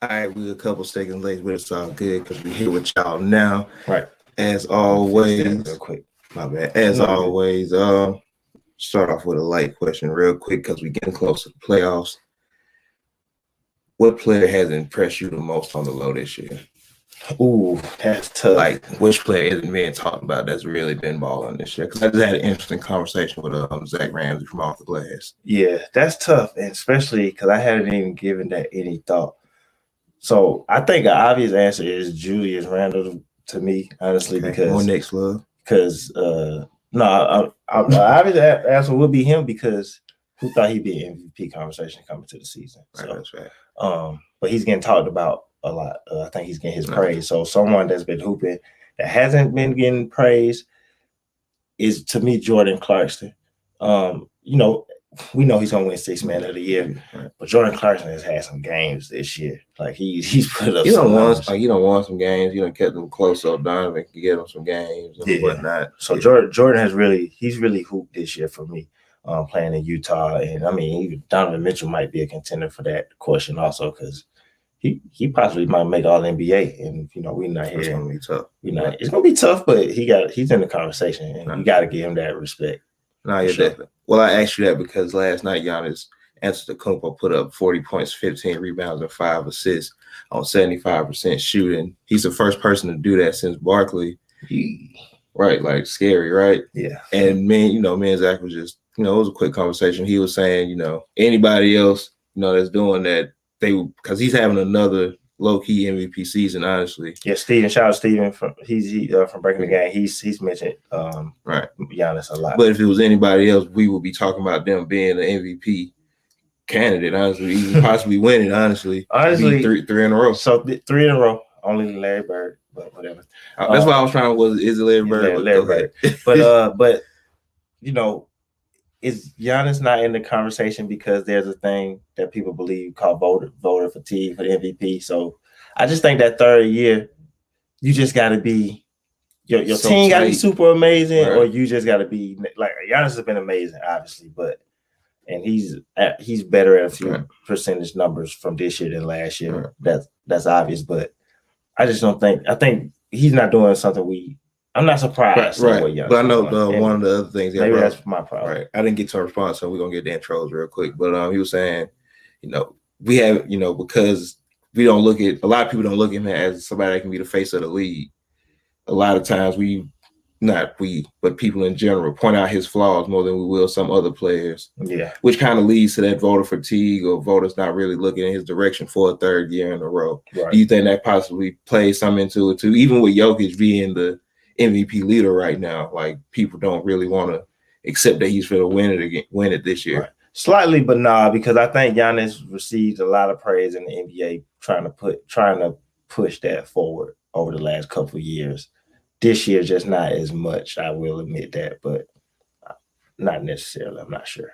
All right, we're a couple seconds late, but it's all good because we're here with y'all now. Right. As always, real quick. My bad. As always, start off with a light question real quick because we're getting close to the playoffs. What player has impressed you the most on the low this year? Ooh, that's tough. Like, which player isn't being talked about that's really been balling this year? Because I just had an interesting conversation with Zach Ramsey from Off the Glass. Yeah, that's tough, and especially because I hadn't even given that any thought. So I think an obvious answer is Julius Randle to me, honestly, because more next love. Because obvious answer would be him because who thought he'd be an MVP conversation coming to the season? Right, so, that's right. But he's getting talked about a lot. I think he's getting his praise. So someone that's been hooping that hasn't been getting praise is, to me, Jordan Clarkson. We know he's gonna win Sixth Man of the Year, right. But Jordan Clarkson has had some games this year. Like he's put up. You don't want some games. You don't kept them close up. Donovan can get him some games and whatnot. So Jordan has really hooped this year for me. Playing in Utah, and I mean, even Donovan Mitchell might be a contender for that question also because he possibly might make All NBA, and we're not here. It's gonna be tough. It's gonna be tough, but he's in the conversation, and you got to give him that respect. No, yeah, sure. Definitely. Well, I asked you that because last night Giannis Antetokounmpo put up 40 points, 15 rebounds, and 5 assists on 75% shooting. He's the first person to do that since Barkley. Right, like scary, right? Yeah. And me and Zach was just, it was a quick conversation. He was saying, anybody else, that's doing that, because he's having another low-key MVP season, honestly. Yeah, shout out Steven from Breaking the Game. He's mentioned right Giannis a lot. But if it was anybody else, we would be talking about them being an MVP candidate, honestly, even possibly winning, honestly. Three in a row. So 3 in a row. Only Larry Bird, but whatever. That's why I was trying to is it Larry Bird? Larry Bird. But is Giannis not in the conversation because there's a thing that people believe called voter fatigue for the MVP? So I just think that third year, you just got to be your team got to be super amazing, right. Or you just got to be like Giannis has been amazing, obviously, and he's better at a few percentage numbers from this year than last year. Right. That's obvious, but I just don't think. I think he's not doing something I'm not surprised. Right. But I know one of the other things. Maybe that's my problem. Right. I didn't get to a response, so we're going to get the intros real quick. But he was saying, we have, because we don't look at, a lot of people don't look at him as somebody that can be the face of the league. A lot of times but people in general point out his flaws more than we will some other players. Yeah. Which kind of leads to that voter fatigue or voters not really looking in his direction for a third year in a row. Right. Do you think that possibly plays some into it too? Even with Jokic being the MVP leader right now, like people don't really want to accept that he's going to win it this year. Right. Slightly, but nah, because I think Giannis received a lot of praise in the NBA trying to push that forward over the last couple of years. This year, just not as much. I will admit that, but not necessarily. I'm not sure.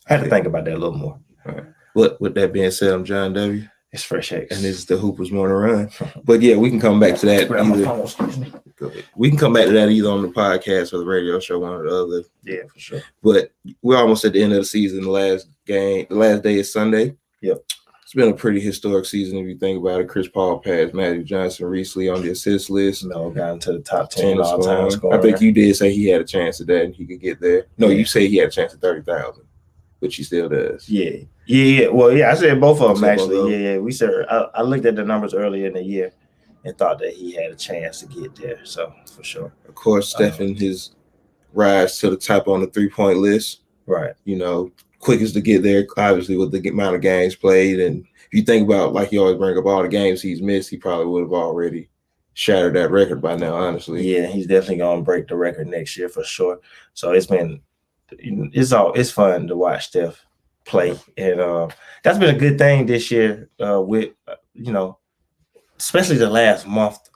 I had to think about that a little more. All right. With that being said, I'm John W. It's Fresh X. And this is the Hoopers Morning Run. But yeah, we can come back to that. Go ahead. We can come back to that either on the podcast or the radio show, one or the other. Yeah, for sure. But we're almost at the end of the season. The last day is Sunday. Yep. It's been a pretty historic season if you think about it. Chris Paul passed Magic Johnson recently on the assist list. Got into the top 10 all-time scorer. I think you did say he had a chance at that and he could get there. No, you say he had a chance at 30,000, which he still does. Yeah. Well, I said both of them actually. Yeah. We said I looked at the numbers earlier in the year and thought that he had a chance to get there. So for sure. Of course, Stephen, his rise to the top on the 3-point list. Right. Quickest to get there, obviously, with the amount of games played. And if you think about, like you always bring up all the games he's missed, he probably would have already shattered that record by now, honestly. Yeah, he's definitely going to break the record next year for sure. So it's fun to watch Steph play. And that's been a good thing this year with, especially the last month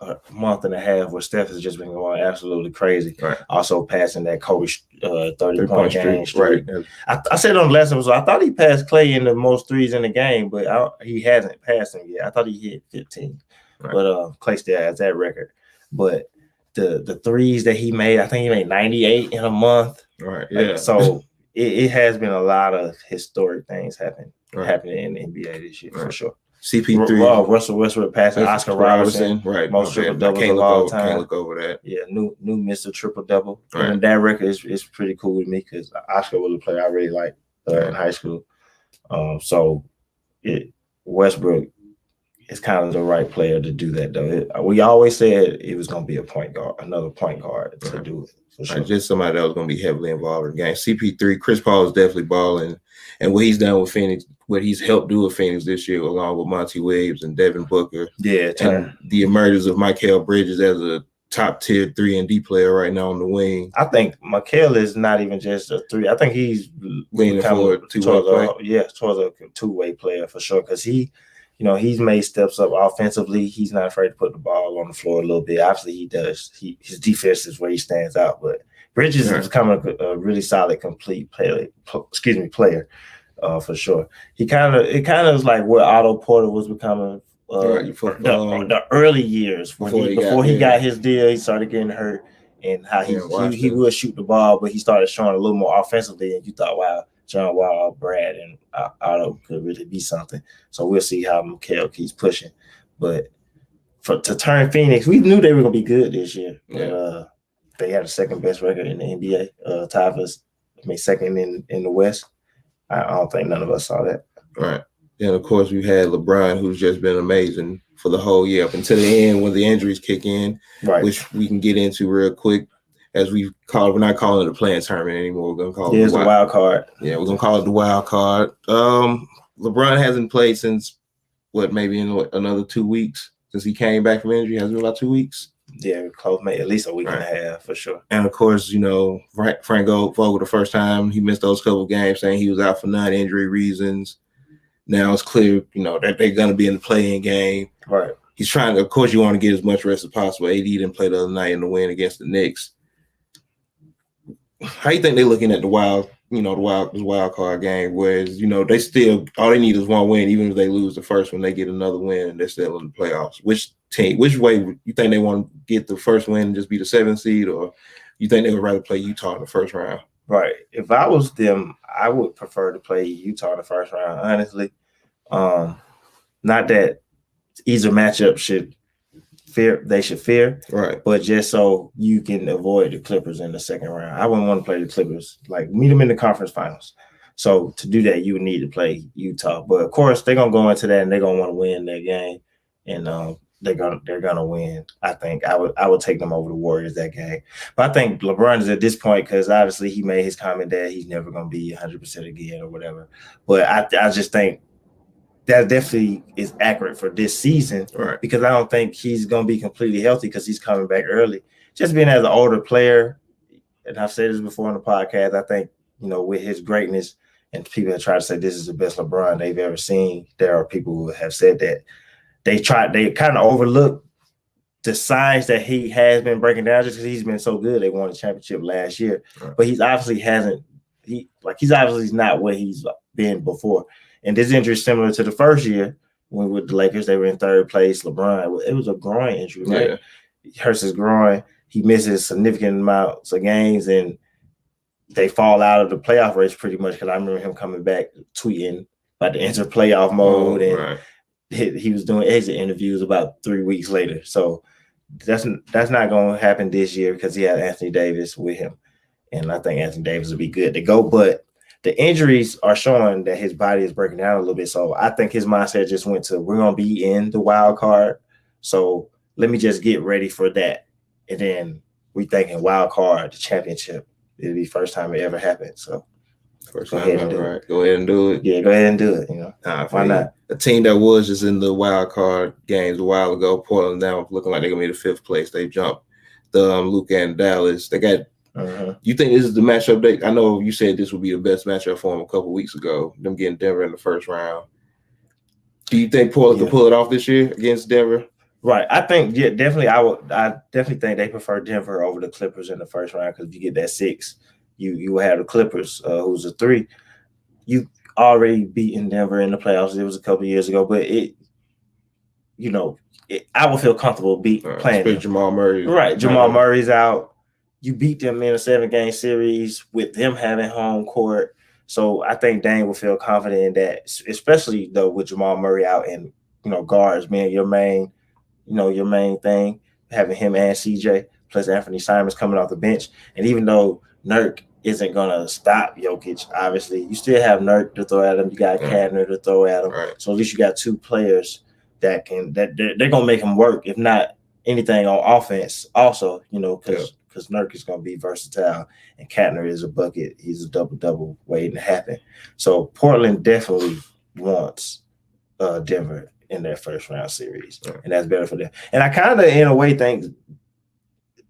and a half where Steph has just been going absolutely crazy. Right. Also passing that Kobe 30-point game streak. Right. I said on the last episode, I thought he passed Clay in the most threes in the game, but he hasn't passed him yet. I thought he hit 15. Right. But Clay still has that record. But the threes that he made, I think he made 98 in a month. Right. Yeah. So it has been a lot of historic things happening in the NBA this year, for sure. CP3, Russell Westbrook passing Oscar Robertson, right? most triple doubles of all time. Can't look over that. Yeah, new Mr. Triple Double, Right. and that record is pretty cool with me because Oscar was a player I really liked in high school. So Westbrook is kind of the right player to do that though. We always said it was going to be another point guard to do it. For sure. Just somebody that was going to be heavily involved in the game. CP3, Chris Paul is definitely balling, and what he's done with Phoenix, what he's helped do with Phoenix this year, along with Monty Williams and Devin Booker, and the emergence of Mikal Bridges as a top tier 3-and-D player right now on the wing. I think Mikal is not even just a 3. I think he's leaning forward towards a two-way player for sure because he's made steps up offensively. He's not afraid to put the ball on the floor a little bit. Obviously, he does. His defense is where he stands out. But Bridges is becoming a really solid, complete player. For sure. It kind of is like what Otto Porter was becoming the early years before he got his deal. He started getting hurt, and how he would shoot the ball, but he started showing a little more offensively. And you thought, wow, John Wall, Brad, and Otto could really be something. So we'll see how Mikal keeps pushing. But to turn Phoenix, we knew they were going to be good this year. Yeah. They had the second best record in the NBA. Tied us, second in the West. I don't think none of us saw that. Right. And of course, we had LeBron, who's just been amazing for the whole year up until the end when the injuries kick in, which we can get into real quick. As we're not calling it a playing tournament anymore. We're gonna call it the wild card. Yeah, we're gonna call it the wild card. LeBron hasn't played since maybe in another 2 weeks since he came back from injury. Has it been about 2 weeks? Yeah, close, maybe at least a week and a half for sure. And of course, Frank Vogel the first time he missed those couple of games, saying he was out for non-injury reasons. Now it's clear, that they're gonna be in the play-in game. Right. He's trying to. Of course, you want to get as much rest as possible. AD didn't play the other night in the win against the Knicks. How you think they're looking at the wild card game? Whereas, they still all they need is one win, even if they lose the first one, they get another win and they're still in the playoffs. Which way you think they want to get the first win and just be the 7th seed, or you think they would rather play Utah in the first round? Right. If I was them, I would prefer to play Utah in the first round, honestly. Not that either matchup should fear, right? But just so you can avoid the Clippers in the second round. I wouldn't want to play the Clippers, meet them in the conference finals. So to do that, you would need to play Utah. But of course, they're gonna go into that and they're gonna want to win their game, and they're gonna win. I think I would take them over the Warriors that game. But I think LeBron is at this point because obviously he made his comment that he's never gonna be 100% again or whatever. But I just think that definitely is accurate for this season, right? Because I don't think he's going to be completely healthy because he's coming back early. Just being as an older player, and I've said this before on the podcast, I think, with his greatness, and people that try to say this is the best LeBron they've ever seen, there are people who have said that they kind of overlook the signs that he has been breaking down just because he's been so good. They won a championship last year, right. But he's obviously not what he's been before. And this injury is similar to the first year when with the Lakers, they were in third place. LeBron, it was a groin injury, right? Yeah. He hurts his groin. He misses significant amounts of games, and they fall out of the playoff race pretty much because I remember him coming back tweeting about to enter playoff mode, and he was doing exit interviews about 3 weeks later. So that's not going to happen this year because he had Anthony Davis with him, and I think Anthony Davis will be good to go, but the injuries are showing that his body is breaking down a little bit. So I think his mindset just went to, we're going to be in the wild card. So let me just get ready for that. And then we thinking wild card, the championship. It'll be first time it ever happened. So first time, right? Go ahead and do it. Yeah, go ahead and do it. Why not? A team that was just in the wild card games a while ago, Portland now looking like they're going to be the 5th place. They jumped Luka and Dallas. They got You think this is the matchup? I know you said this would be the best matchup for them a couple weeks ago. Them getting Denver in the first round. Do you think Portland can pull it off this year against Denver? Right. I think definitely. I definitely think they prefer Denver over the Clippers in the first round because if you get that 6, you will have the Clippers, who's a 3. You already beaten Denver in the playoffs. It was a couple years ago, but I would feel comfortable playing them. Jamal Murray. Right. Jamal Murray's out. You beat them in a 7-game series with them having home court. So I think Dame will feel confident in that, especially though with Jamal Murray out and guards being your main thing, having him and CJ plus Anthony Simons coming off the bench. And even though Nurk isn't gonna stop Jokic, obviously you still have Nurk to throw at him. You got Cadner to throw at him. Right. So at least you got two players that they're gonna make him work. If not anything on offense, also, because Nurk is gonna be versatile and Cadner is a bucket. He's a double waiting to happen. So Portland definitely wants Denver in their first round series, and that's better for them. And I kind of, in a way, think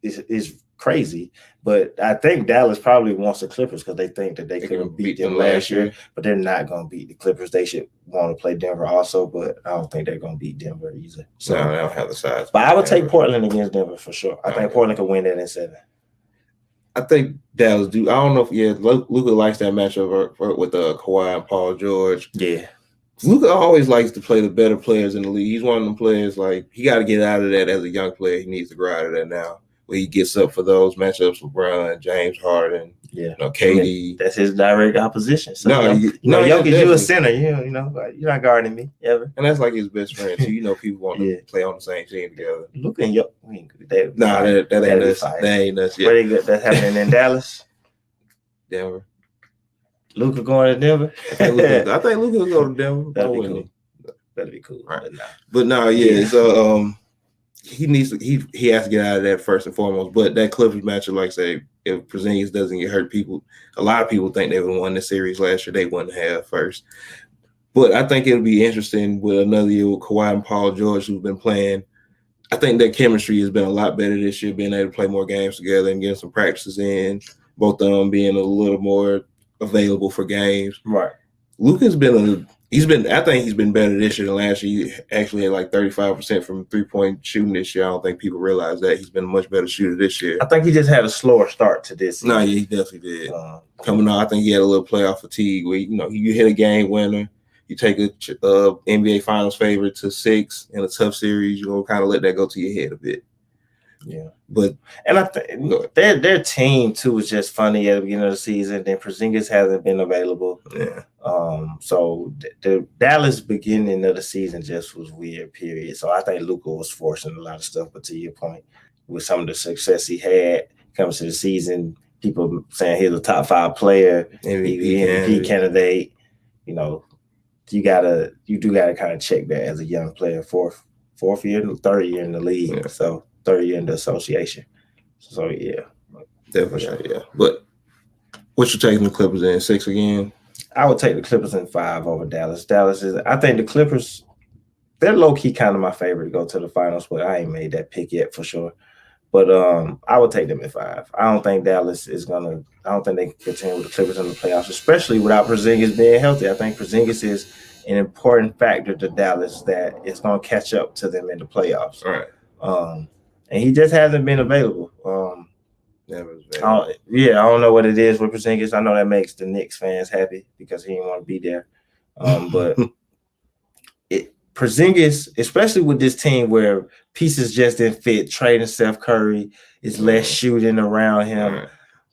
is crazy, but I think Dallas probably wants the Clippers because they think that they couldn't beat them last year, but they're not going to beat the Clippers. They should want to play Denver also, but I don't think they're going to beat Denver either. So no, they don't have the size. But I would take Portland against Denver for sure. I think Portland could win that in 7. I think Dallas do. I don't know if Luka likes that matchup with Kawhi and Paul George. Yeah. Luka always likes to play the better players in the league. He's one of them players, like, he got to get out of that as a young player. He needs to grow out of that now, where he gets up for those matchups with LeBron, James Harden, KD. That's his direct opposition. So, Jokic, you a center. You're not guarding me ever. And that's like his best friend, too. People want to play on the same team together. Luka and Jokic. That ain't us. That ain't us yet. Where that's happening in Dallas? Denver. Luka going to Denver? I think Luka will go to Denver. That'd be cool. Right. But so he needs to he has to get out of that first and foremost. But that Clippers matchup, like I say, if Porzingis doesn't get hurt, a lot of people think they would have won the series last year. They wouldn't have first. But I think it'll be interesting with another year with Kawhi and Paul George, who've been playing. I think their chemistry has been a lot better this year, being able to play more games together and getting some practices in, both of them being a little more available for games. Right. Luka's I think he's been better this year than last year. He actually had like 35% from 3-point shooting this year. I don't think people realize that. He's been a much better shooter this year. I think he just had a slower start to this season. No, he definitely did. Coming on, I think he had a little playoff fatigue where, you hit a game winner, you take a NBA Finals favorite to 6 in a tough series, you're going to kind of let that go to your head a bit. Yeah, and I think their team too was just funny at the beginning of the season. Then Porzingis hasn't been available. Yeah. So the Dallas beginning of the season just was weird. Period. So I think Luka was forcing a lot of stuff. But to your point, with some of the success he had comes to the season, people saying he's a top 5 player, MVP candidate. You do gotta kind of check that as a young player, fourth year, third year in the league. Yeah. So. Third year in the association. So, yeah. Definitely, yeah. But what you taking the Clippers in, 6 again? I would take the Clippers in 5 over Dallas. I think the Clippers, they're low-key kind of my favorite to go to the finals, but I ain't made that pick yet for sure. But I would take them at 5. I don't think Dallas is I don't think they can continue with the Clippers in the playoffs, especially without Porzingis being healthy. I think Porzingis is an important factor to Dallas that is going to catch up to them in the playoffs. All right. And he just hasn't been available. I don't know what it is with Porzingis. I know that makes the Knicks fans happy because he didn't want to be there. But Porzingis, especially with this team where pieces just didn't fit, trading Steph Curry is less shooting around him. Right.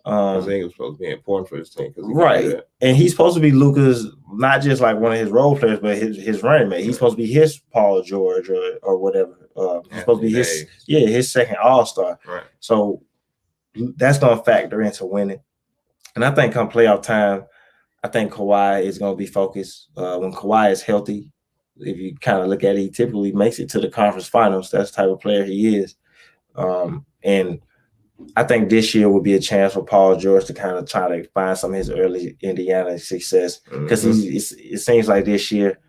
Porzingis was supposed to be important for this team. Right. And he's supposed to be Luka's, not just like one of his role players, but his running mate. He's supposed to be his Paul George or whatever. He's supposed to be his second All-Star. Right. So that's going to factor into winning. And I think come playoff time, I think Kawhi is going to be focused. When Kawhi is healthy, if you kind of look at it, he typically makes it to the conference finals. That's the type of player he is. And I think this year would be a chance for Paul George to kind of try to find some of his early Indiana success because it seems like this year,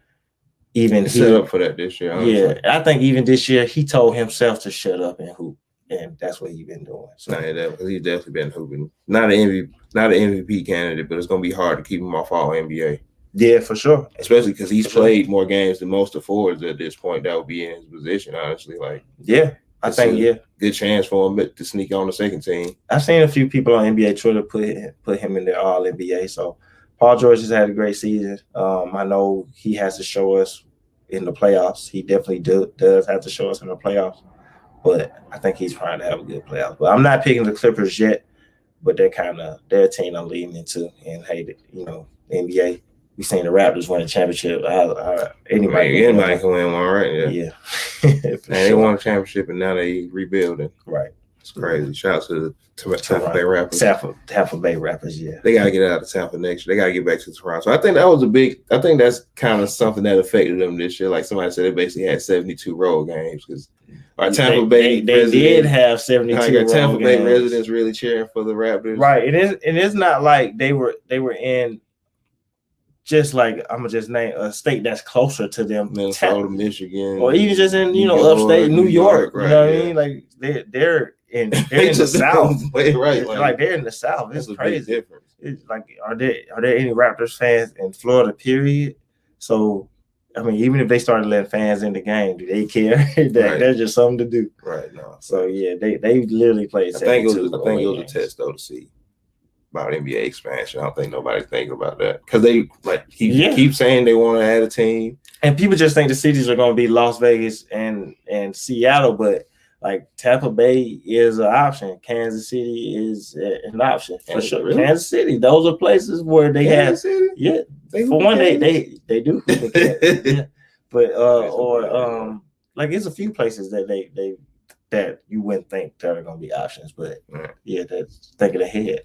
even he set up for that this year. Honestly. Yeah, I think even this year he told himself to shut up and hoop, and that's what he's been doing. So he's definitely been hooping. Not an MVP candidate, but it's going to be hard to keep him off all NBA. Yeah, for sure. Especially because he's played more games than most of the forwards at this point that would be in his position. Honestly, I think good chance for him to sneak on the second team. I've seen a few people on NBA Twitter put him in their All NBA. So Paul George has had a great season. I know he has to show us in the playoffs. He definitely does have to show us in the playoffs. But I think he's trying to have a good playoffs. But I'm not picking the Clippers yet. But they're a team I'm leaning into and hate it. The NBA. we seen the Raptors win a championship. Anybody can win one, right? Yeah. They won a championship and now they rebuilding. Right. It's crazy. Shout out to the Tampa Bay Raptors. Tampa Bay Raptors, yeah. They gotta get out of Tampa next year. They gotta get back to Toronto. I think that's kind of something that affected them this year. Like somebody said, they basically had 72 road games because our Tampa Bay they did have 72 road games. Tampa Bay residents really cheering for the Raptors. Right. It's not like they were in just like I'm gonna just name a state that's closer to them, Minnesota, Michigan, or even just in upstate New York. Right, you know what I mean? Like they're in the South. Right, like they're in the South. It's crazy. Difference. It's like are there any Raptors fans in Florida? Period. So I mean, even if they started letting fans in the game, do they care? There's just something to do. Right. No. So yeah, they literally played. I think it was a test though to see about NBA expansion. I don't think nobody's thinking about that because they keep saying they want to add a team, and people just think the cities are going to be Las Vegas and Seattle, but like Tampa Bay is an option. Kansas City is an option for sure. Really? Kansas City, those are places where they have. City? Yeah, for one, they do. Yeah. But like it's a few places that that you wouldn't think that are going to be options, but yeah, that's thinking ahead.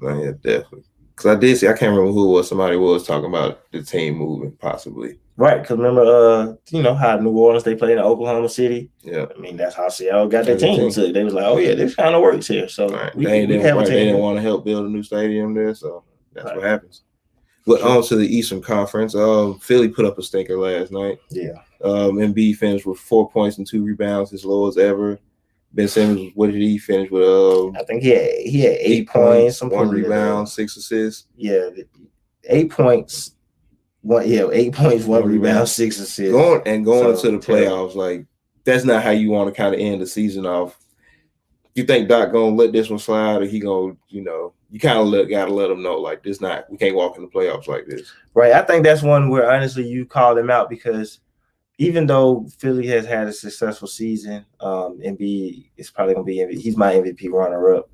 Yeah, definitely. Because I did see, I can't remember who it was. Somebody was talking about the team moving, possibly. Right, because remember, how New Orleans, they played in Oklahoma City? Yeah. I mean, that's how Seattle got their team. So they was like, oh, yeah, this kind of works here. So they didn't want to help build a new stadium there, so that's what happens. But on to the Eastern Conference. Philly put up a stinker last night. Yeah. Embiid finished with 4 points and 2 rebounds, his lowest ever. Ben Simmons, what did he finish with? I think he had 8 points, 1 rebound, 6 assists. Yeah, 8 points. 8 points, 1 rebound, 6 assists. Going into the playoffs, like that's not how you want to kind of end the season off. You think Doc gonna let this one slide, or he gonna, you kind of gotta let him know like we can't walk in the playoffs like this. Right. I think that's one where honestly you called him out because even though Philly has had a successful season, Embiid is probably going to be MVP. He's my MVP runner-up.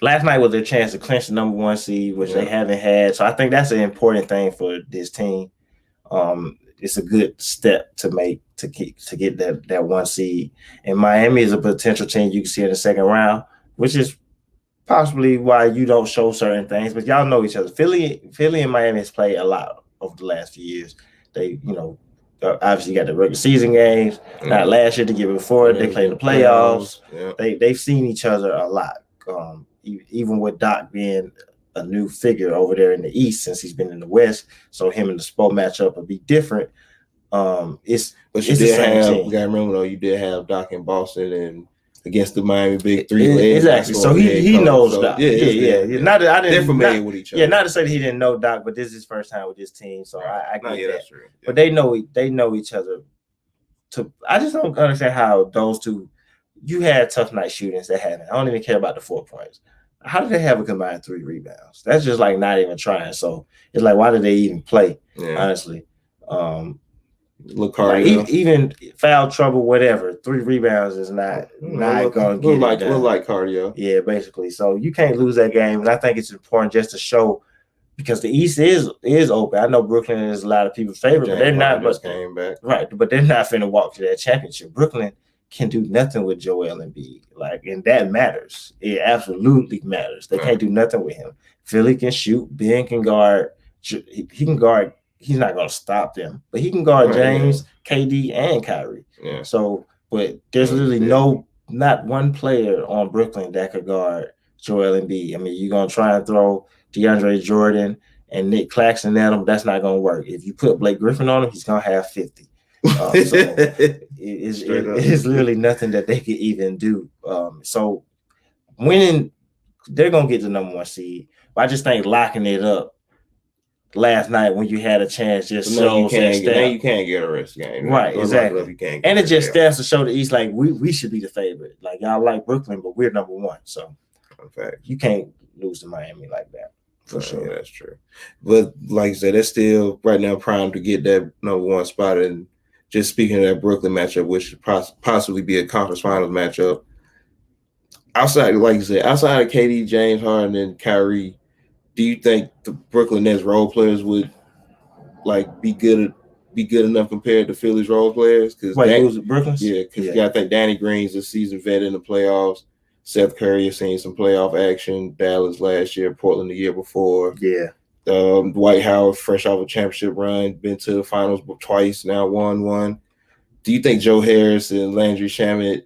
Last night was their chance to clinch the number 1 seed, which they haven't had. So I think that's an important thing for this team. It's a good step to make to get that 1 seed. And Miami is a potential team you can see in the second round, which is possibly why you don't show certain things. But y'all know each other. Philly and Miami has played a lot over the last few years. They, obviously got the regular season games. Not last year, the year before. They played in the playoffs. Yeah. They've seen each other a lot. Even with Doc being a new figure over there in the East since he's been in the West, so him and the Spo matchup will be different. It's the same team. You gotta remember though, you did have Doc in Boston and against the Miami Big Three. Exactly. So he knows Doc. Yeah. Not that I didn't. They're familiar with each other. Yeah, not to say that he didn't know Doc, but this is his first time with this team, so I get that. That's true. Yeah. But they know each other. I just don't understand how those two. You had tough night shootings that happened. I don't even care about the 4 points. How did they have a combined 3 rebounds? That's just like not even trying. So it's like, why did they even play? Yeah. Honestly. Look hard. Like, even foul trouble, whatever. 3 rebounds is not going to get it done. Look like cardio. Yeah, basically. So you can't lose that game, and I think it's important just to show because the East is open. I know Brooklyn is a lot of people's favorite, but they're not. But came back. Right, but they're not finna walk to that championship. Brooklyn can do nothing with Joel Embiid, and that matters. It absolutely matters. They can't do nothing with him. Philly can shoot. Ben can guard. He can guard. He's not going to stop them, but he can guard James, KD, and Kyrie. Yeah. So, but there's literally not one player on Brooklyn that could guard Joel Embiid. I mean, you're going to try and throw DeAndre Jordan and Nick Clarkson at him. That's not going to work. If you put Blake Griffin on him, he's going to have 50. So it's literally nothing that they could even do. So winning, they're going to get the number 1 seed. But I just think locking it up last night when you had a chance just shows that you can't get a rest game. Right, exactly. And it just stands to show the East like we should be the favorite. Like y'all like Brooklyn, but we're number 1. So in fact, you can't lose to Miami like that. For sure. Yeah, that's true. But like I said, they're still right now primed to get that number 1 spot. And just speaking of that Brooklyn matchup, which should possibly be a conference finals matchup, outside of KD, James Harden, and Kyrie, do you think the Brooklyn Nets role players would like be good enough compared to Philly's role players? Because who's Brooklyn's? Yeah, because I think Danny Green's a seasoned vet in the playoffs. Seth Curry has seen some playoff action. Dallas last year, Portland the year before. Yeah. Dwight Howard, fresh off a championship run, been to the finals twice, now won one. Do you think Joe Harris and Landry Shamet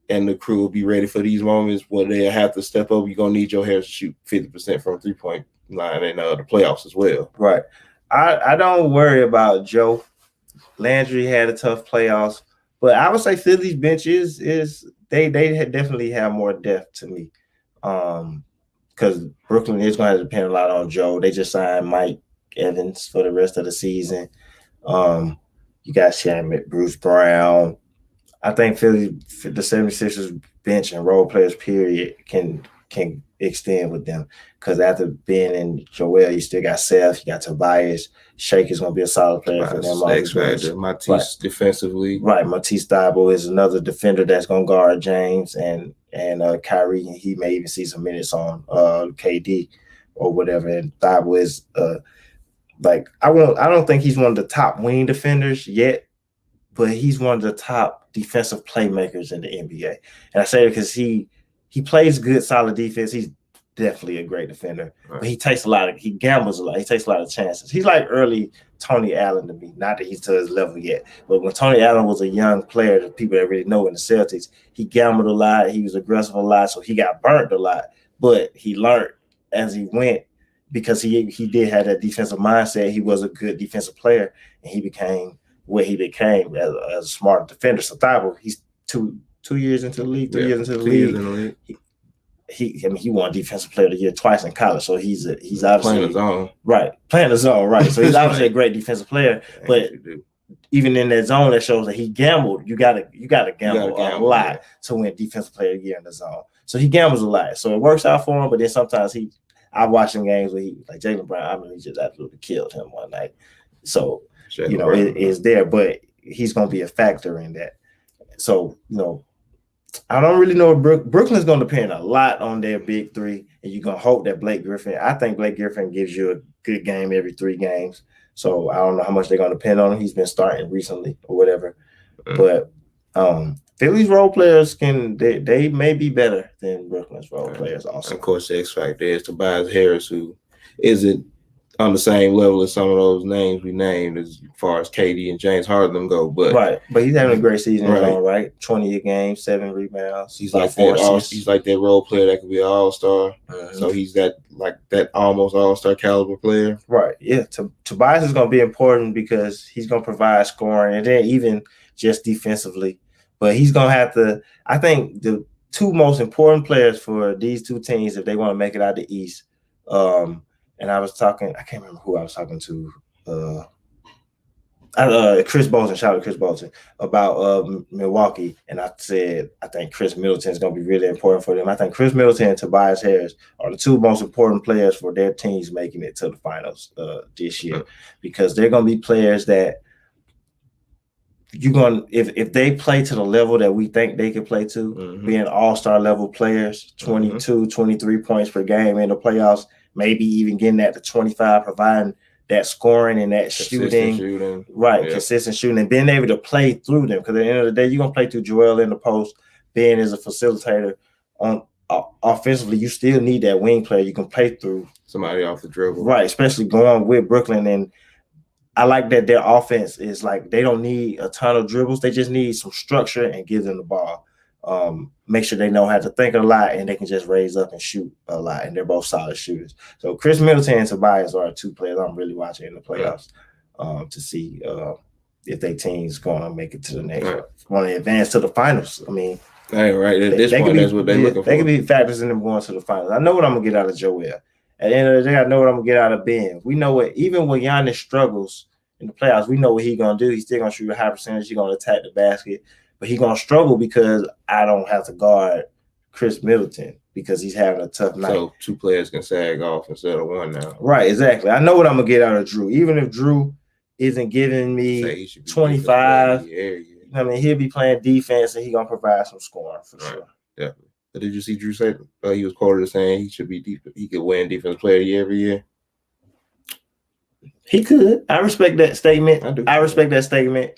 and the crew will be ready for these moments where they have to step up? You're going to need Joe Harris to shoot 50% from three-point line in the playoffs as well. Right. I don't worry about Joe. Landry had a tough playoffs, but I would say Philly's bench is they definitely have more depth to me. Because Brooklyn is going to depend a lot on Joe. They just signed Mike Evans for the rest of the season. You got Shamet, Bruce Brown. I think Philly, the 76ers bench and role players period can extend with them, because after being in Joel, you still got Seth, you got Tobias. Shake is going to be a solid player for them. Matisse defensively. Right. Matisse Thybulle is another defender that's going to guard James and Kyrie, and he may even see some minutes on KD or whatever. And Thybulle is I don't think he's one of the top wing defenders yet, but he's one of the top defensive playmakers in the NBA. And I say it because he plays good, solid defense. He's definitely a great defender, right. But he gambles a lot. He takes a lot of chances. He's like early Tony Allen to me. Not that he's to his level yet, but when Tony Allen was a young player, the people that really know in the Celtics, he gambled a lot. He was aggressive a lot, so he got burnt a lot. But he learned as he went, because he did have that defensive mindset. He was a good defensive player, and he became what he became as a smart defender. So Thybulle, he's two years into the league, 3 years into the league. He won Defensive Player of the Year twice in college, so he's obviously playing his own. Right, playing his own, right. So he's obviously a great defensive player, but even in that zone, that shows that he gambled. You gotta gamble a lot to win Defensive Player of the Year in the zone. So he gambles a lot. So it works out for him, but then sometimes I watched some games where he, like Jaylen Brown, he just absolutely killed him one night. So it is there, but he's gonna be a factor in that. So I don't really know. Brooklyn's going to depend a lot on their big three, and you're going to hope that Blake Griffin. I think Blake Griffin gives you a good game every 3 games. So I don't know how much they're going to depend on him. He's been starting recently or whatever. But Philly's role players they may be better than Brooklyn's role players also. Of course, the X factor is Tobias Harris, who isn't on the same level as some of those names we named as far as KD and James Harden go, but he's having a great season, right? 20 a game, 7 rebounds. He's like that. He's like that role player that could be an all-star. So he's that almost all-star caliber player. Right. Yeah. Tobias is going to be important because he's going to provide scoring, and then even just defensively. But he's going to have to. I think the 2 most important players for these 2 teams, if they want to make it out the East. And I can't remember who I was talking to. Chris Bolton, shout out to Chris Bolton, about Milwaukee. And I said, I think Chris Middleton is going to be really important for them. I think Chris Middleton and Tobias Harris are the 2 most important players for their teams making it to the finals this year, because they're going to be players that if they play to the level that we think they can play to, being all-star level players, 22, 23 points per game in the playoffs, maybe even getting that to 25, providing that scoring and that shooting. Right, consistent shooting, and being able to play through them. Because at the end of the day, you're going to play through Joel in the post, being as a facilitator. Offensively, you still need that wing player you can play through. Somebody off the dribble. Right, especially going with Brooklyn. And I like that their offense is they don't need a ton of dribbles. They just need some structure and give them the ball. Make sure they know how to think a lot, and they can just raise up and shoot a lot, and they're both solid shooters. So Chris Middleton and Tobias are 2 players I'm really watching in the playoffs to see if their team's going to make it to the next one, want to advance to the finals. I mean, right at this point, that's what they're looking for. They could be factors in them going to the finals. I know what I'm going to get out of Joel. At the end of the day, I know what I'm going to get out of Ben. We know what, even when Giannis struggles in the playoffs, we know what he's going to do. He's still going to shoot a high percentage. He's going to attack the basket. But he's going to struggle because I don't have to guard Chris Middleton because he's having a tough night. So 2 players can sag off instead of 1 now. Right, exactly. I know what I'm going to get out of Drew. Even if Drew isn't giving me 25, I mean, he'll be playing defense and he's going to provide some scoring for sure. Definitely. Did you see Drew say he was quoted as saying he could win Defensive Player of the Year every year? He could. I respect that statement. I do. I respect that statement.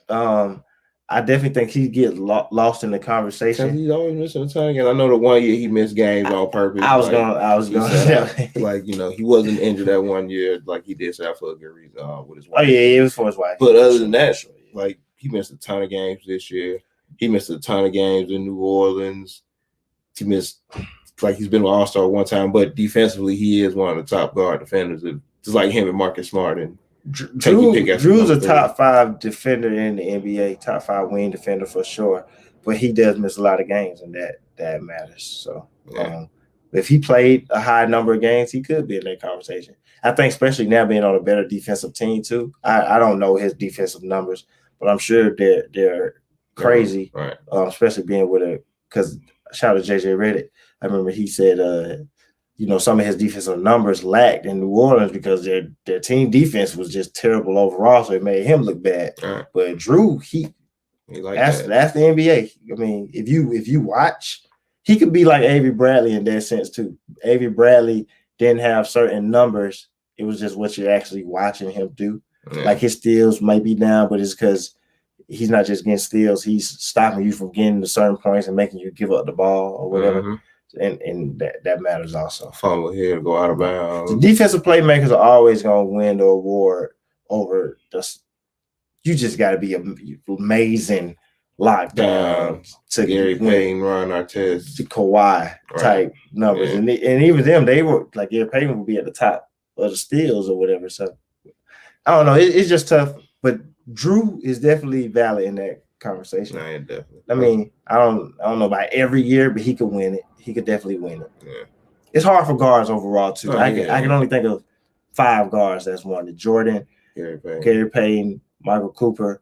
I definitely think he gets lost in the conversation. He's always missing a ton of games. I know the 1 year he missed games on purpose. I was going. Like, he wasn't injured that 1 year, like he did say for a good reason with his wife. Oh yeah, it was for his wife. But other than that, like he missed a ton of games this year. He missed a ton of games in New Orleans. He missed, like, he's been an All-Star one time, but defensively he is one of the top guard defenders. Just like him and Marcus Smart and Drew's a top 5 defender in the NBA, top 5 wing defender for sure. But he does miss a lot of games, and that matters. So if he played a high number of games, he could be in that conversation. I think, especially now being on a better defensive team too. I don't know his defensive numbers, but I'm sure they're crazy. Right. Especially being with because shout out to JJ Redick. I remember he said some of his defensive numbers lacked in New Orleans because their team defense was just terrible overall, so it made him look bad. Right. But Drew, that's the NBA. I mean, if you watch, he could be like Avery Bradley in that sense too. Avery Bradley didn't have certain numbers. It was just what you're actually watching him do. Yeah. Like his steals might be down, but it's because he's not just getting steals. He's stopping you from getting to certain points and making you give up the ball or whatever. Mm-hmm. And that matters also. Fumble here, go out of bounds. The defensive playmakers are always going to win the award over you just got to be amazing lockdown to Gary Payton, Ron Artest, to Kawhi type numbers. Yeah. And even them, they were like Gary Payton would be at the top of the steals or whatever. So I don't know. It's just tough. But Drew is definitely valid in that conversation. No, definitely. I mean, I don't know about every year, but he could win it. He could definitely win it. Yeah. It's hard for guards overall too. I can only think of 5 guards that's won it. Jordan, Gary Payton, Michael Cooper.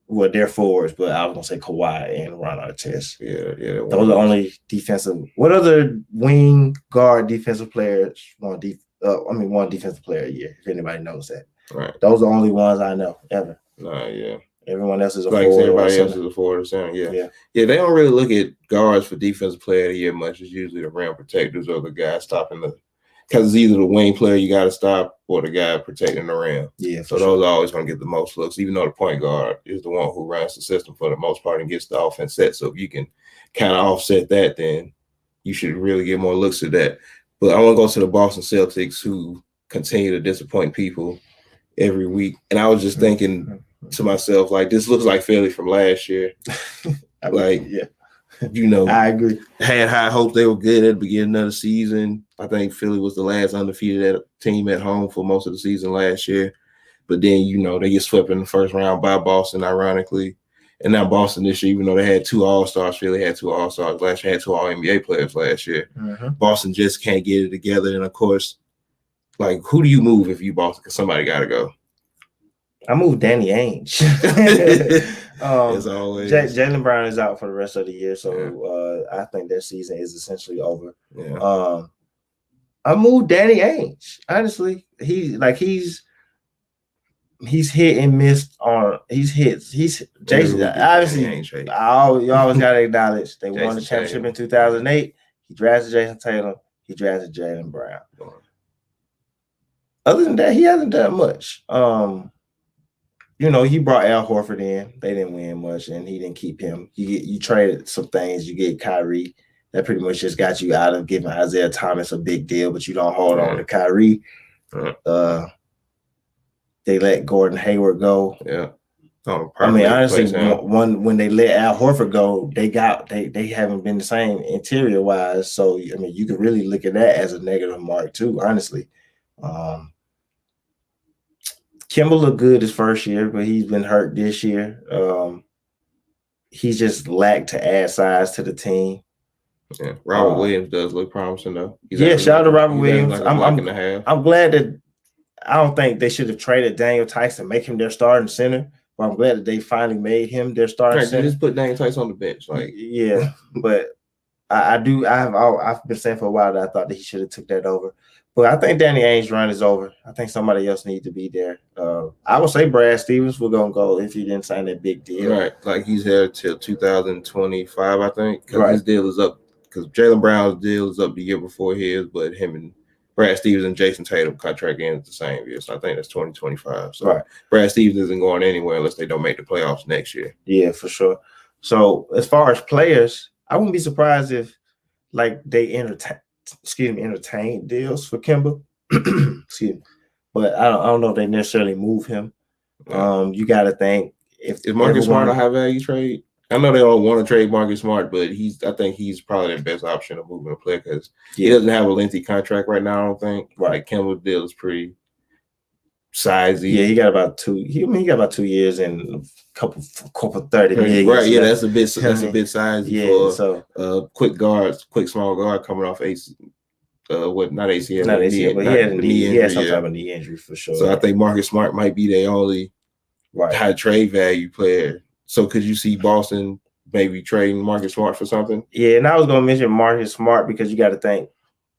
Well, they're forwards, but I was gonna say Kawhi and Ron Artest. Yeah. Those are the only defensive. What other wing guard defensive players won defensive player a year? If anybody knows that, right? Those are the only ones I know ever. Yeah. Everyone else is a like forward. Everybody else is a forward or center. Yeah. They don't really look at guards for defensive player of the year much. It's usually the rim protectors or the guy stopping because it's either the wing player you got to stop or the guy protecting the rim. Yeah. So those are always going to get the most looks, even though the point guard is the one who runs the system for the most part and gets the offense set. So if you can kind of offset that, then you should really get more looks at that. But I want to go to the Boston Celtics, who continue to disappoint people every week. And I was just thinking to myself, like, this looks like Philly from last year. I agree. Had high hopes they were good at the beginning of the season. I think Philly was the last undefeated team at home for most of the season last year. But then, they get swept in the first round by Boston, ironically. And now Boston this year, even though they had 2 All-Stars, Philly had 2 All-Stars last year, had 2 All-NBA players last year. Mm-hmm. Boston just can't get it together. And, of course, like, who do you move if you Boston? Because somebody got to go. I moved Danny Ainge. As always. Jaylen Brown is out for the rest of the year, so I think their season is essentially over. Yeah. I moved Danny Ainge. Honestly, he's hit and missed on. He's Jason. Obviously, you always got to acknowledge they won the championship in 2008. He drafted Jason Tatum. He drafted Jaylen Brown. Other than that, he hasn't done much. He brought Al Horford in. They didn't win much, and he didn't keep him. You traded some things. You get Kyrie. That pretty much just got you out of giving Isaiah Thomas a big deal, but you don't hold on to Kyrie. They let Gordon Hayward go. Yeah. Honestly, when they let Al Horford go, they haven't been the same interior wise. So you can really look at that as a negative mark too. Honestly. Kimball looked good his first year, but he's been hurt this year. He's just lacked to add size to the team. Yeah, Robert Williams does look promising though. Shout out to Robert Williams. Like I'm glad that I don't think they should have traded Daniel Tice to make him their starting center, but I'm glad that they finally made him their starting center. They just put Daniel Tice on the bench, but I've been saying for a while that I thought that he should have took that over. But I think Danny Ainge's run is over. I think somebody else needs to be there. I would say Brad Stevens was gonna go if he didn't sign that big deal. Right, like he's here till 2025, I think, because Right. his deal is up. Because Jaylen Brown's deal is up the year before his, but him and Brad Stevens and Jason Tatum contract ends the same year, so I think that's 2025. So Right. Brad Stevens isn't going anywhere unless they don't make the playoffs next year. Yeah, for sure. So as far as players, I wouldn't be surprised if like they entertain deals for Kemba. Excuse me. But I don't know if they necessarily move him. Yeah. You got to think if Is Marcus Smart a high value trade? I know they don't want to trade Marcus Smart, but I think he's probably the best option of moving a player because he doesn't have a lengthy contract right now. I don't think. Right. Like Kemba's deal is pretty sizey. Yeah, he got about 2. He got about 2 years and a couple 30 million. Right. Yeah, that's a bit sizey yeah, for quick small guard coming off AC. Not ACL, not ACL, but he had a knee. He had some type of knee injury for sure. So I think Marcus Smart might be their only high trade value player. So could you see Boston maybe trading Marcus Smart for something? Yeah, and I was going to mention Marcus Smart because you got to think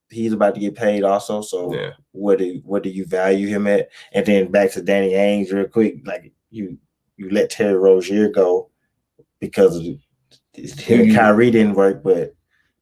he's about to get paid also. So what do you value him at? And then back to Danny Ainge real quick, like you let Terry Rozier go because of him and Kyrie didn't work, but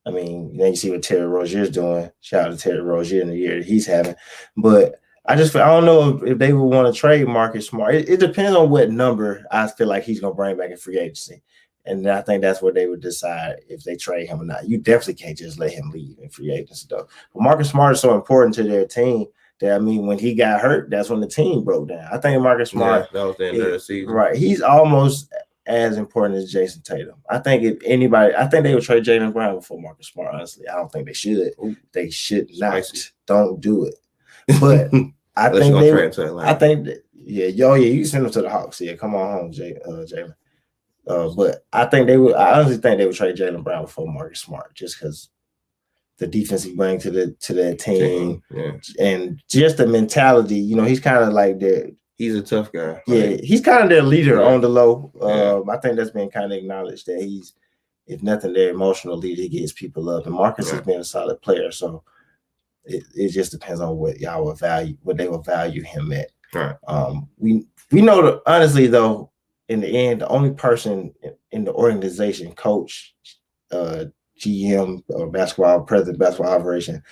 I mean, now you see what Terry Rozier's doing. Shout out to Terry Rozier in the year that he's having. But I don't know if they would want to trade Marcus Smart. It depends on what number I feel like he's going to bring back in free agency. And I think that's where they would decide if they trade him or not. You definitely can't just let him leave in free agency, though. But Marcus Smart is so important to their team that, I mean, when he got hurt, that's when the team broke down. I think Marcus Smart. That was the end of the season. Right. He's almost as important as Jason Tatum. I think I think they would trade Jaylen Brown before Marcus Smart, honestly. I don't think they should. They should not. Spicy. Don't do it. But I think you can send them to the Hawks. Yeah, come on home, Jaylen. But I honestly think they would trade Jaylen Brown before Marcus Smart just because the defense he brings to that team and just the mentality. You know, he's kind of like he's a tough guy. Yeah, he's kind of their leader on the low. I think that's been kind of acknowledged that he's, if nothing, their emotional leader. He gets people up, and Marcus has been a solid player. So it just depends on what y'all will value, what they will value him at. Right. We know that honestly though, in the end, the only person in the organization, coach, GM, or president, basketball operation,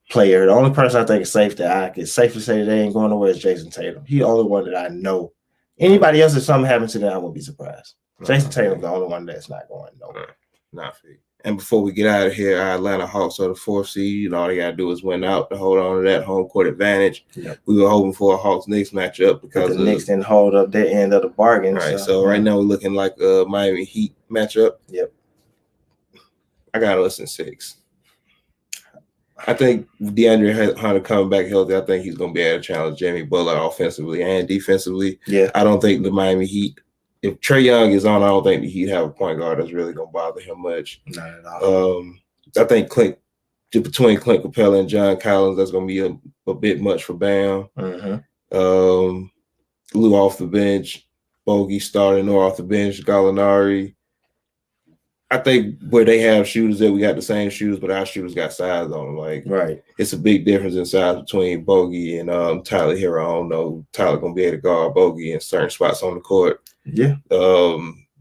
player, the only person I think is safe that I can safely say they ain't going nowhere is Jason Tatum. He's the only one that I know. Anybody else, if something happens to them, I won't be surprised. Jason Tatum's the only one that's not going nowhere. Not for you. And before we get out of here, our Atlanta Hawks are the 4th seed. All they got to do is win out to hold on to that home court advantage. Yep. We were hoping for a Hawks-Knicks matchup because the Knicks didn't hold up their end of the bargain. Right. So right now we're looking like a Miami Heat matchup. Yep. I got us in 6. I think DeAndre Hunter coming back healthy, I think he's going to be able to challenge Jimmy Butler offensively and defensively. Yeah. I don't think the Miami Heat, if Trae Young is on, I don't think the Heat have a point guard that's really going to bother him much. Not at all. I think between Clint Capella and John Collins, that's going to be a bit much for Bam. Mm-hmm. Lou off the bench, Bogey starting or off the bench, Gallinari. I think where they have shooters that we got the same shooters, but our shooters got size on them. Like, it's a big difference in size between Bogey and Tyler Hero. I don't know Tyler gonna be able to guard Bogey in certain spots on the court. Yeah.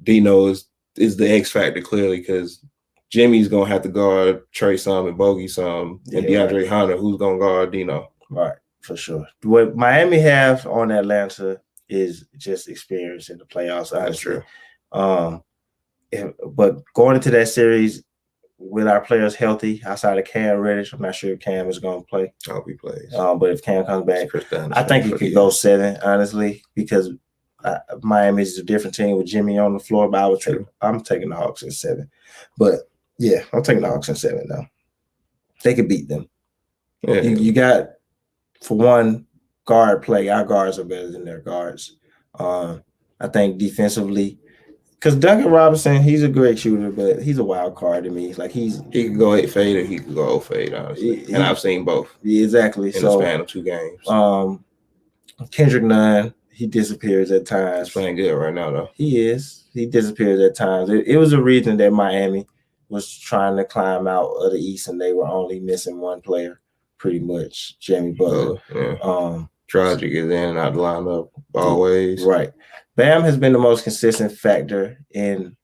Dino is the X factor clearly because Jimmy's gonna have to guard Trae some and Bogey some, and DeAndre Hunter, who's gonna guard Dino. Right, for sure. What Miami have on Atlanta is just experience in the playoffs. That's true. But going into that series with our players healthy, outside of Cam Reddish, I'm not sure if Cam is going to play. I hope he plays. But if Cam comes back, I think it could go 7, honestly, because Miami is a different team with Jimmy on the floor. But I'm taking the Hawks in 7. But yeah, I'm taking the Hawks in 7 now. They could beat them. Yeah. You got, for one, guard play. Our guards are better than their guards. I think defensively. Because Duncan Robinson, he's a great shooter, but he's a wild card to me. Like he can go 8 fade or he can go 0 fade, honestly. And I've seen both. Yeah, exactly. In the span of 2 games. Kendrick Nunn, he disappears at times. He's playing good right now, though. He is. He disappears at times. It was a reason that Miami was trying to climb out of the East, and they were only missing one player pretty much Jimmy Butler. Tragic is in and out the lineup always. Right. Bam has been the most consistent factor in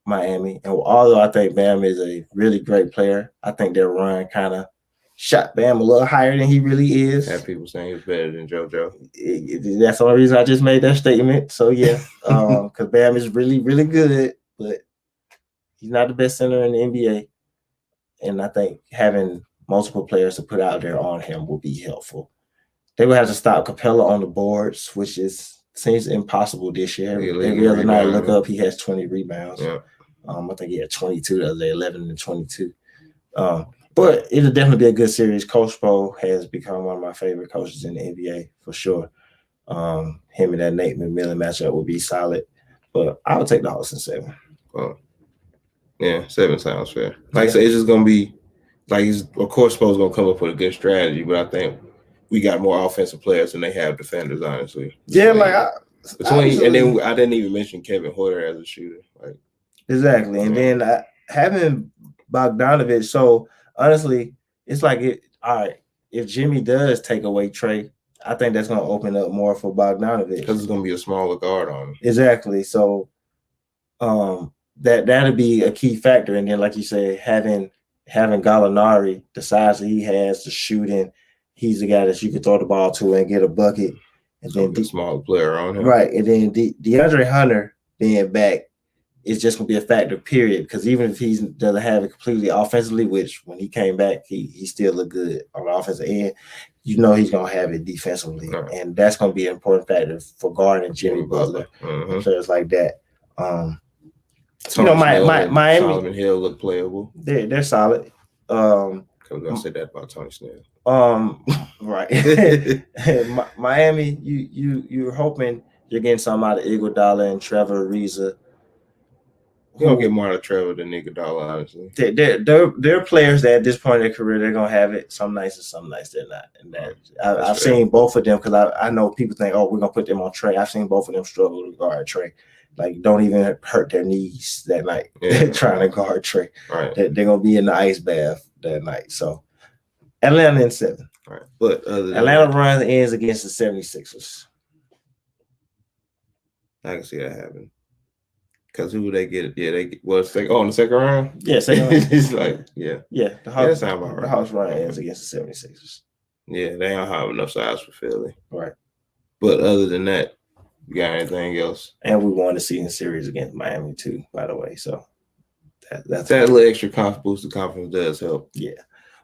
Miami. And although I think Bam is a really great player, I think their run kind of shot Bam a little higher than he really is. Have people saying he's better than JoJo. That's the only reason I just made that statement. So, yeah, because Bam is really, really good, but he's not the best center in the NBA. And I think having multiple players to put out there on him will be helpful. They will have to stop Capella on the boards, which seems impossible this year. Every other night I look up, he has 20 rebounds. Yeah. I think he had 22 the other day, 11 and 22. But it'll definitely be a good series. Coach Spo has become one of my favorite coaches in the NBA for sure. Him and that Nate McMillan matchup will be solid. But I would take the Hawks in 7. Yeah, 7 sounds fair. Like I said, it's just going to be of course Spo's going to come up with a good strategy, but I think we got more offensive players than they have defenders, honestly. Yeah, and then I didn't even mention Kevin Huerter as a shooter. Exactly. And then having Bogdanovich, so honestly, it's all right, if Jimmy does take away Trey, I think that's going to open up more for Bogdanovich. Because it's going to be a smaller guard on him. Exactly. So that'll be a key factor. And then, like you said, having Gallinari, the size that he has, the shooting, he's the guy that you can throw the ball to and get a bucket. And then the smaller player on him. Right. And then DeAndre Hunter being back is just going to be a factor, period. Because even if he doesn't have it completely offensively, which when he came back, he still looked good on the offensive end, he's going to have it defensively. Right. And that's going to be an important factor for guarding Jimmy Butler and players like that. Miami Solomon Hill look playable. They're solid. I was gonna say that about Tony Snell. Right. Miami, you're hoping you're getting something out of Iguodala and Trevor Ariza. You're gonna get more out of Trevor than Iguodala, honestly. They're players that at this point in their career they're gonna have it. Some nights and some nights they're not. And I've seen both of them because I know people think, oh, we're gonna put them on Trey. I've seen both of them struggle to guard Trey. Like, don't even hurt their knees that night. They're trying to guard Trey. Right. They're going to be in the ice bath that night. So, Atlanta in 7. Right. But Atlanta runs ends against the 76ers. I can see that happen. Because who would they get? Yeah, in the second round? Yeah, second round. It's like, yeah. Yeah, the Hawks run ends against the 76ers. Yeah, they don't have enough size for Philly. Right. But other than that, you got anything else? And we won the season series against Miami too, by the way. So that's that little extra boost of confidence does help. Yeah.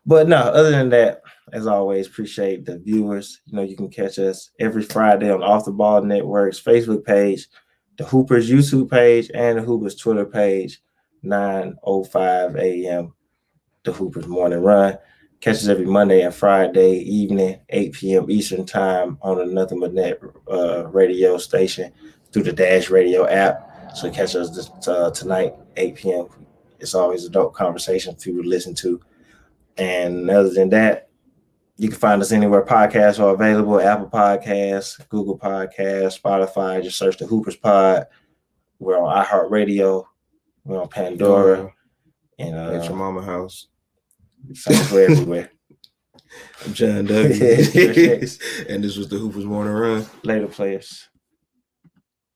But no, other than that, as always, appreciate the viewers. You can catch us every Friday on Off the Ball Network's Facebook page, the Hoopers YouTube page, and the Hoopers Twitter page, 9:05 a.m. The Hoopers Morning Run. Catch us every Monday and Friday evening, 8 p.m. Eastern Time on the Nothing But Net radio station through the Dash Radio app. So catch us tonight, 8 p.m. It's always a dope conversation for you to listen to. And other than that, you can find us anywhere podcasts are available: Apple Podcasts, Google Podcasts, Spotify. Just search the Hoopers Pod. We're on iHeartRadio. We're on Pandora. And at your mama house. We're everywhere. I'm John W. And this was the Hoopers Morning Run. Later, players.